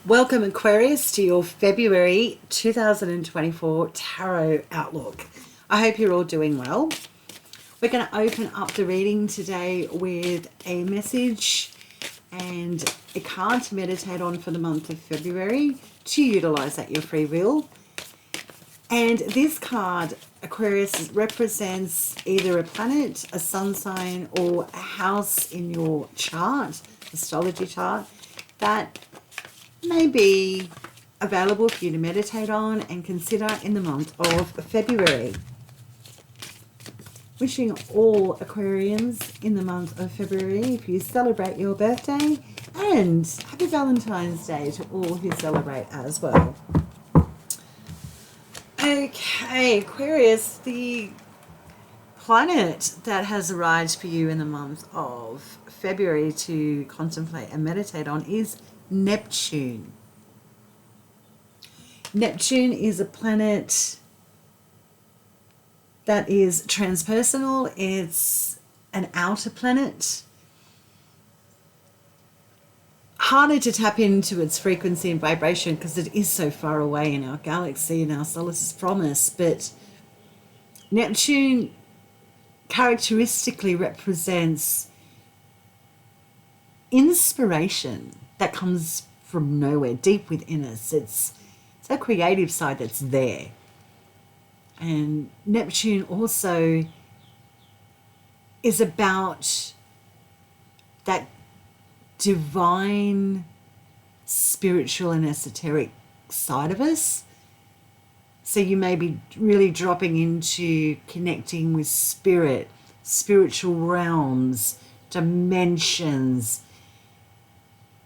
Welcome, Aquarius, to your February 2024 Tarot Outlook. I hope you're all doing well. We're going to open up the reading today with a message and a card to meditate on for the month of February to utilize at your free will. And this card, Aquarius, represents either a planet, a sun sign, or a house in your chart, astrology chart, that may be available for you to meditate on and consider in the month of February. Wishing all Aquarians in the month of February, if you celebrate your birthday, and happy Valentine's Day to all who celebrate as well. Okay, Aquarius, the planet that has arrived for you in the month of February to contemplate and meditate on is Neptune. Neptune is a planet that is transpersonal. It's an outer planet. Harder to tap into its frequency and vibration because it is so far away in our galaxy and our solar system from us. But Neptune characteristically represents inspiration that comes from nowhere, deep within us. It's our creative side that's there. And Neptune also is about that divine, spiritual and esoteric side of us. So you may be really dropping into connecting with spirit, spiritual realms, dimensions,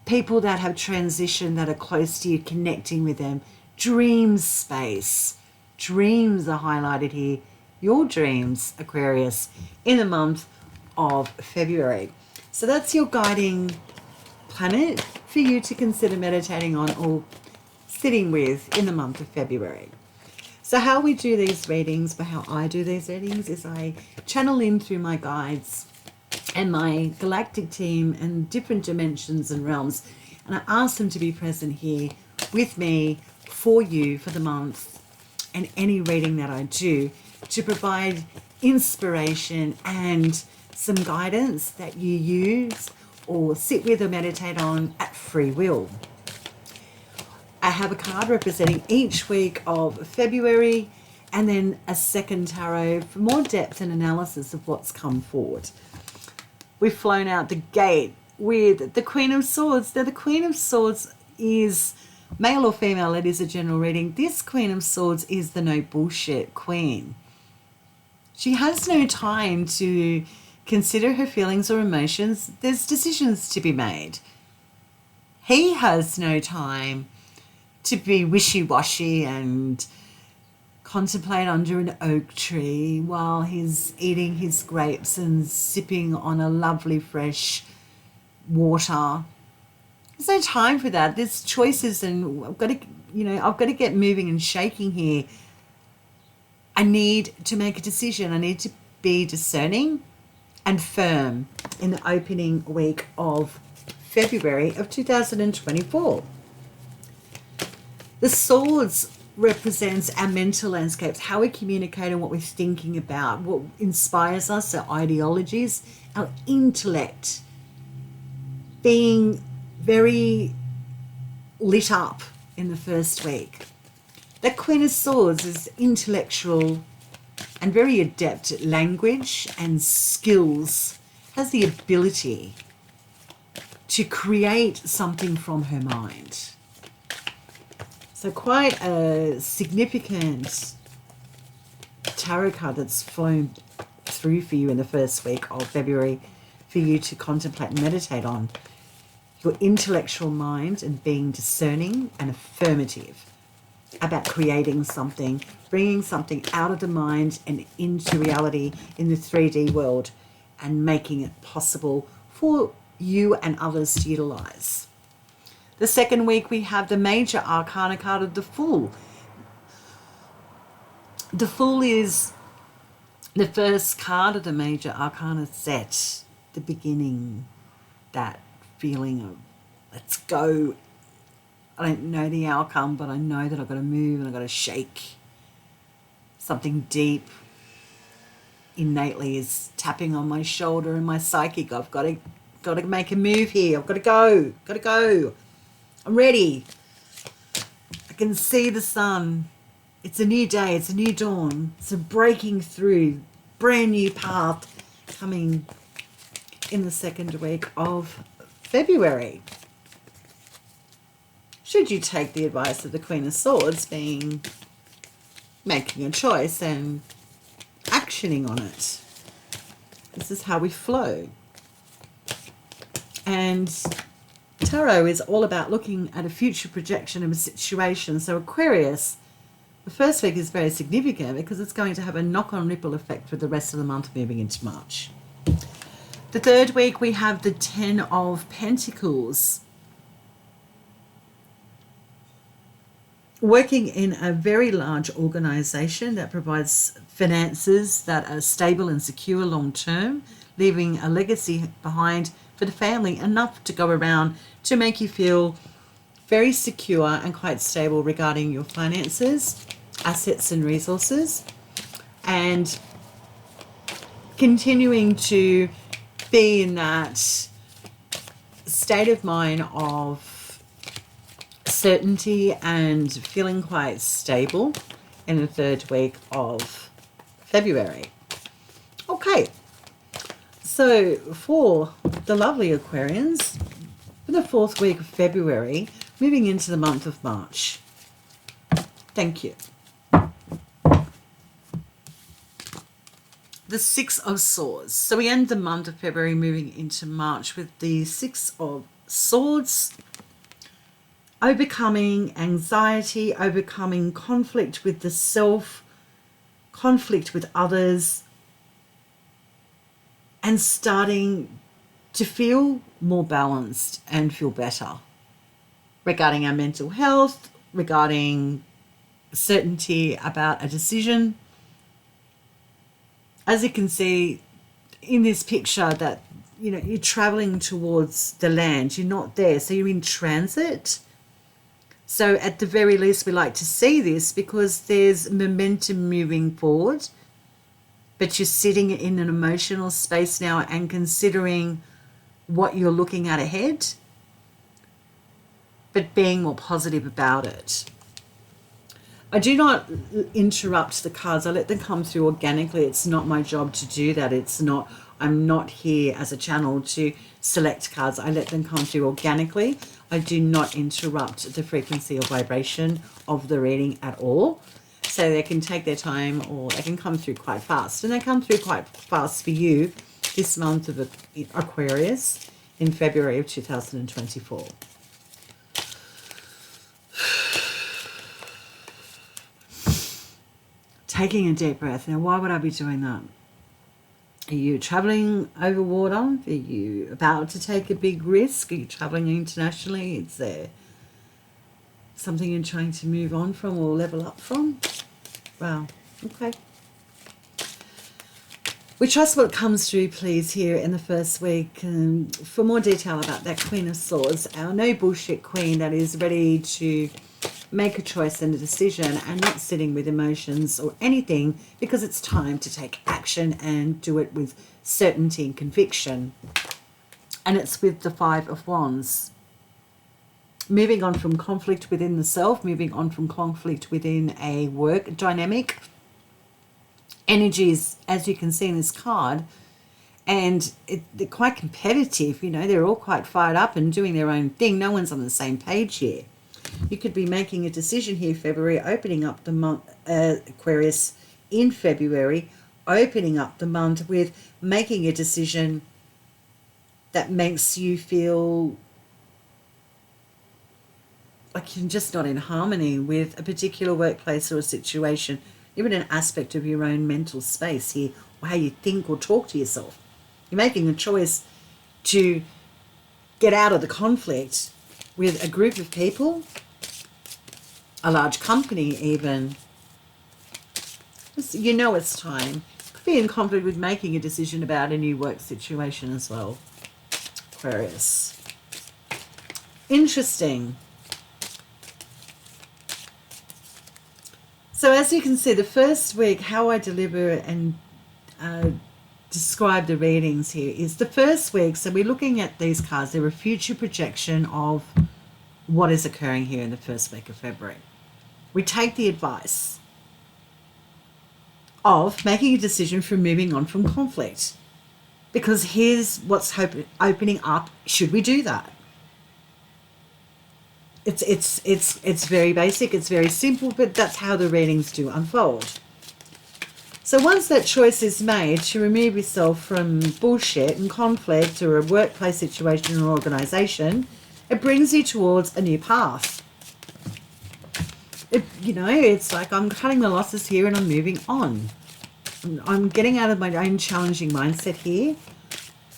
people that have transitioned that are close to you, connecting with them. Dream space. Dreams are highlighted here. Your dreams, Aquarius, in the month of February. So that's your guiding planet for you to consider meditating on or sitting with in the month of February. So how we do these readings, but how I do these readings, is I channel in through my guides and my galactic team and different dimensions and realms, and I ask them to be present here with me for you for the month and any reading that I do to provide inspiration and some guidance that you use or sit with or meditate on at free will. I have a card representing each week of February and then a second tarot for more depth and analysis of what's come forward. We've flown out the gate with the Queen of Swords. Now, the Queen of Swords is male or female. It is a general reading. This Queen of Swords is the no bullshit queen. She has no time to consider her feelings or emotions. There's decisions to be made. He has no time to be wishy-washy and contemplate under an oak tree while he's eating his grapes and sipping on a lovely fresh water. There's no time for that. There's choices, and I've got to get moving and shaking here. I need to make a decision. I need to be discerning and firm in the opening week of February of 2024. The swords represents our mental landscapes, how we communicate and what we're thinking about, what inspires us, our ideologies, our intellect, being very lit up in the first week. The Queen of Swords is intellectual and very adept at language and skills, has the ability to create something from her mind. So quite a significant tarot card that's flown through for you in the first week of February for you to contemplate and meditate on. Your intellectual mind and being discerning and affirmative about creating something, bringing something out of the mind and into reality in the 3D world and making it possible for you and others to utilize. The second week, we have the major arcana card of the Fool. The Fool is the first card of the major arcana set, the beginning, that feeling of let's go I don't know the outcome, but I know that I've got to move and I've got to shake. Something deep innately is tapping on my shoulder and my psychic. I've got to make a move here. I've got to go. I'm ready. I can see the sun. It's a new day. It's a new dawn. It's a breaking through, brand new path coming in the second week of February. Should you take the advice of the Queen of Swords, being making a choice and actioning on it. This is how we flow. And tarot is all about looking at a future projection of a situation. So Aquarius, the first week is very significant because it's going to have a knock-on ripple effect for the rest of the month moving into March. The third week we have the 10 of Pentacles. Working in a very large organization that provides finances that are stable and secure long term, leaving a legacy behind for the family, enough to go around to make you feel very secure and quite stable regarding your finances, assets and resources, and continuing to be in that state of mind of certainty and feeling quite stable in the third week of February. Okay, so for the lovely Aquarians, for the fourth week of February, moving into the month of March. Thank you. The Six of Swords. So we end the month of February moving into March with the Six of Swords. Overcoming anxiety, overcoming conflict with the self, conflict with others, and starting to feel more balanced and feel better regarding our mental health, regarding certainty about a decision. As you can see in this picture that, you know, you're traveling towards the land, you're not there, so you're in transit. So at the very least, we like to see this because there's momentum moving forward, but you're sitting in an emotional space now and considering what you're looking at ahead, but being more positive about it. I do not interrupt the cards. I let them come through organically. It's not my job to do that. I'm not here as a channel to select cards. I let them come through organically. I do not interrupt the frequency or vibration of the reading at all. So they can take their time or they can come through quite fast. And they come through quite fast for you this month of Aquarius in February of 2024. Taking a deep breath. Now, why would I be doing that? Are you traveling over water? Are you about to take a big risk? Are you traveling internationally? Is there something you're trying to move on from or level up from? Wow. Okay. We trust what comes through, please, here in the first week. For more detail about that Queen of Swords, our no bullshit queen that is ready to make a choice and a decision and not sitting with emotions or anything, because it's time to take action and do it with certainty and conviction. And it's with the Five of Wands. Moving on from conflict within the self, moving on from conflict within a work dynamic. Energies, as you can see in this card, and they're quite competitive, you know, they're all quite fired up and doing their own thing. No one's on the same page here. You could be making a decision here, February, opening up the month, Aquarius, in February, opening up the month with making a decision that makes you feel like you're just not in harmony with a particular workplace or a situation, even an aspect of your own mental space here, or how you think or talk to yourself. You're making a choice to get out of the conflict with a group of people, a large company even. You know it's time. Could be in conflict with making a decision about a new work situation as well, Aquarius. Interesting. So as you can see, the first week, how I deliver and describe the readings here is the first week. So we're looking at these cards. They're a future projection of what is occurring here in the first week of February. We take the advice of making a decision for moving on from conflict, because here's what's opening up. Should we do that? It's very basic, it's very simple, but that's how the readings do unfold. So once that choice is made to remove yourself from bullshit and conflict or a workplace situation or organisation, it brings you towards a new path. It's like I'm cutting the losses here and I'm moving on. I'm getting out of my own challenging mindset here.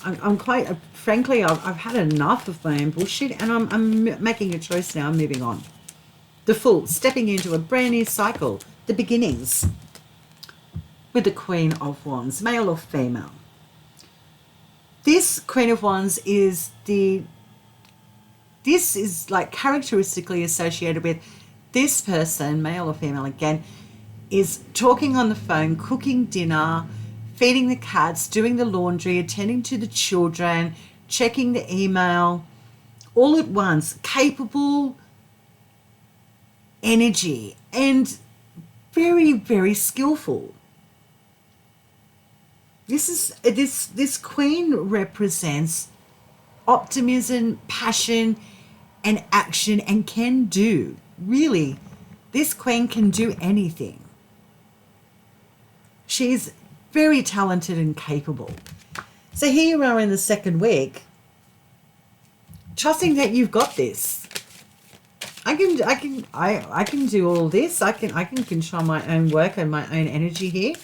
I'm quite, frankly, I've had enough of my own bullshit, and I'm making a choice now. I'm moving on. The Fool, stepping into a brand new cycle, the beginnings. With the Queen of Wands, male or female. This Queen of Wands is like characteristically associated with this person, male or female again, is talking on the phone, cooking dinner, feeding the cats, doing the laundry, attending to the children, checking the email, all at once. Capable energy and very, very skillful. This queen represents optimism, passion, and action, and can do. Really, this queen can do anything. She's very talented and capable. So here you are in the second week, trusting that you've got this. I can do all this. I can control my own work and my own energy here.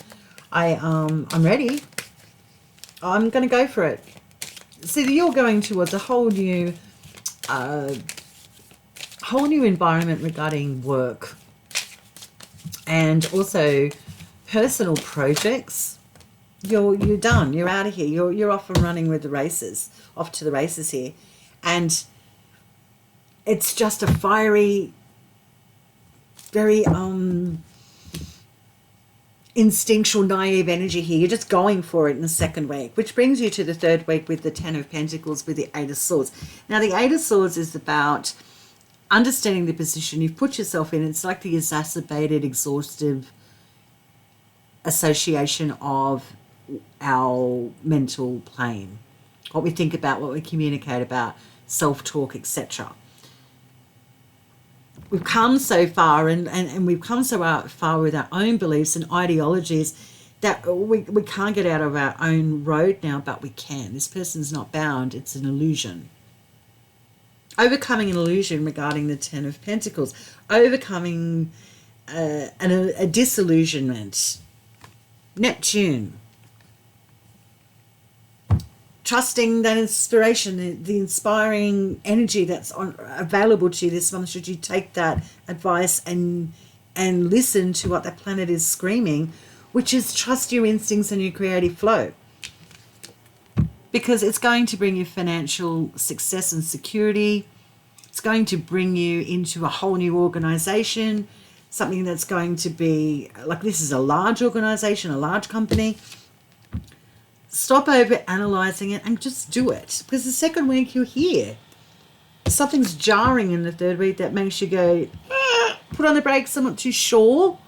I'm ready. I'm going to go for it. See, you're going towards a whole new environment regarding work and also personal projects. You're done. You're out of here. You're off and running with the races, off to the races here. And it's just a fiery, very instinctual, naive energy here. You're just going for it in the second week, which brings you to the third week with the Ten of Pentacles with the Eight of Swords. Now, the Eight of Swords is about understanding the position you've put yourself in. It's like the exacerbated, exhaustive association of our mental plane, what we think about, what we communicate about, self-talk, etc. We've come so far and we've come so far with our own beliefs and ideologies that we can't get out of our own road now, but we can. This person's not bound. It's an illusion. Overcoming an illusion regarding the Ten of Pentacles. Overcoming a disillusionment. Neptune. Trusting that inspiration, the inspiring energy that's available to you this month, should you take that advice and listen to what that planet is screaming, which is trust your instincts and your creative flow. Because it's going to bring you financial success and security. It's going to bring you into a whole new organization, something that's going to be, like, this is a large organization, a large company. Stop over analyzing it and just do it. Because the second week you're here. Something's jarring in the third week that makes you go, put on the brakes, I'm not too sure.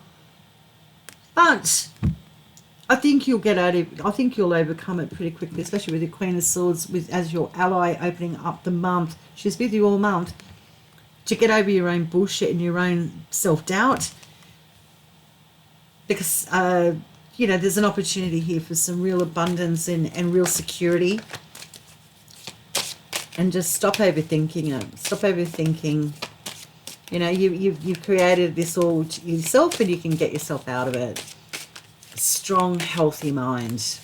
But I think you'll get out of it. I think you'll overcome it pretty quickly, especially with the Queen of Swords as your ally opening up the month. She's with you all month to get over your own bullshit and your own self-doubt. Because, there's an opportunity here for some real abundance and real security. And just stop overthinking it. Stop overthinking. You've created this all to yourself, and you can get yourself out of it. Strong, healthy mind.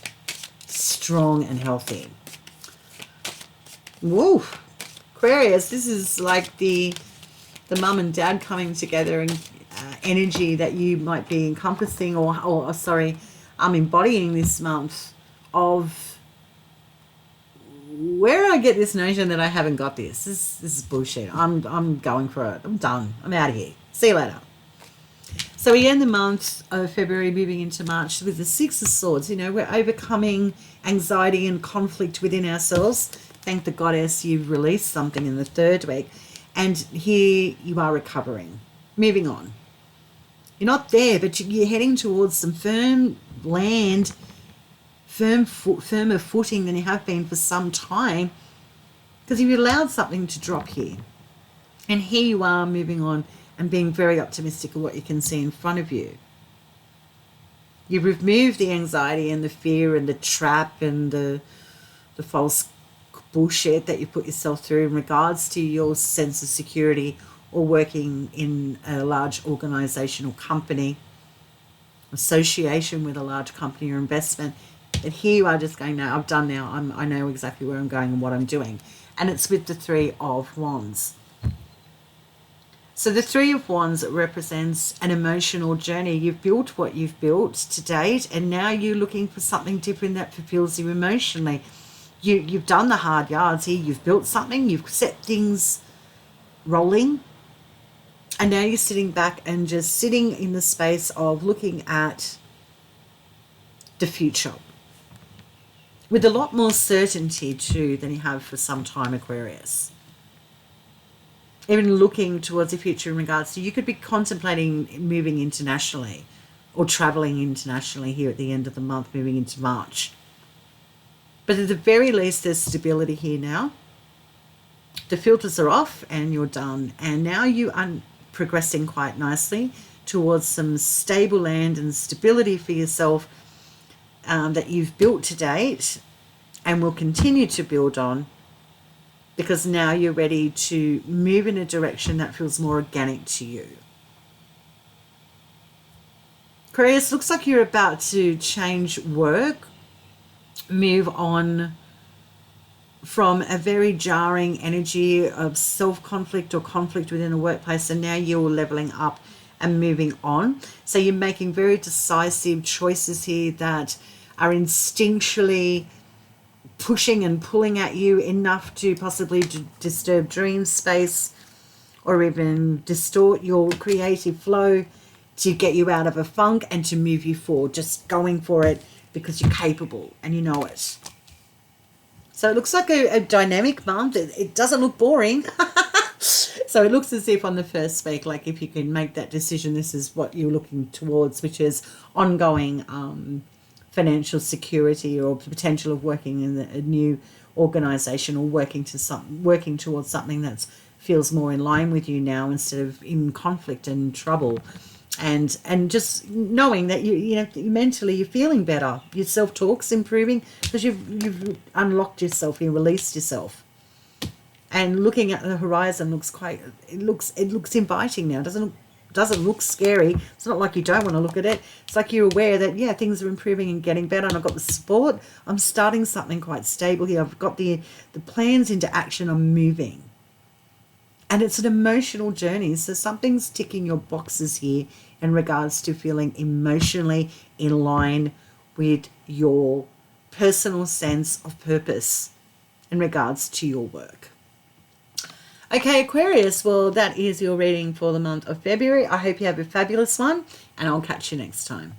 Strong and healthy. Woo! Aquarius, this is like the mum and dad coming together and energy that you might be encompassing or embodying this month of where I get this notion that I haven't got this. This is bullshit. I'm going for it. I'm done. I'm out of here. See you later. So we end the month of February moving into March with the Six of Swords. You know, we're overcoming anxiety and conflict within ourselves. Thank the goddess you've released something in the third week. And here you are recovering, moving on. You're not there, but you're heading towards some firm land, firmer footing than you have been for some time, because you've allowed something to drop here. And here you are moving on and being very optimistic of what you can see in front of you. You've removed the anxiety and the fear and the trap and the false bullshit that you put yourself through in regards to your sense of security or working in a large organization or company, association with a large company or investment. But here you are just going, now I've done now. I know exactly where I'm going and what I'm doing. And it's with the Three of Wands. So the Three of Wands represents an emotional journey. You've built what you've built to date, and now you're looking for something different that fulfills you emotionally. You've done the hard yards here. You've built something. You've set things rolling. And now you're sitting back and just sitting in the space of looking at the future with a lot more certainty too than you have for some time, Aquarius. Even looking towards the future in regards to, you could be contemplating moving internationally or traveling internationally here at the end of the month, moving into March. But at the very least, there's stability here now. The filters are off and you're done. And now you are progressing quite nicely towards some stable land and stability for yourself that you've built to date and will continue to build on, because now you're ready to move in a direction that feels more organic to you. Aquarius, looks like you're about to change work, move on from a very jarring energy of self-conflict or conflict within a workplace, and now you're leveling up and moving on. So you're making very decisive choices here that are instinctually pushing and pulling at you enough to possibly disturb dream space or even distort your creative flow to get you out of a funk and to move you forward, just going for it because you're capable and you know it. So it looks like a dynamic month. It doesn't look boring. So it looks as if on the first week, like if you can make that decision, this is what you're looking towards, which is ongoing financial security or the potential of working in a new organization or working towards something that feels more in line with you now instead of in conflict and trouble. And just knowing that you know mentally you're feeling better, your self-talk's improving because you've unlocked yourself, you released yourself. And looking at the horizon looks inviting now. It doesn't look scary. It's not like you don't want to look at it. It's like you're aware that things are improving and getting better, and I've got the support. I'm starting something quite stable here. I've got the plans into action. I'm moving. And it's an emotional journey. So something's ticking your boxes here in regards to feeling emotionally in line with your personal sense of purpose in regards to your work. Okay, Aquarius, well, that is your reading for the month of February. I hope you have a fabulous one, and I'll catch you next time.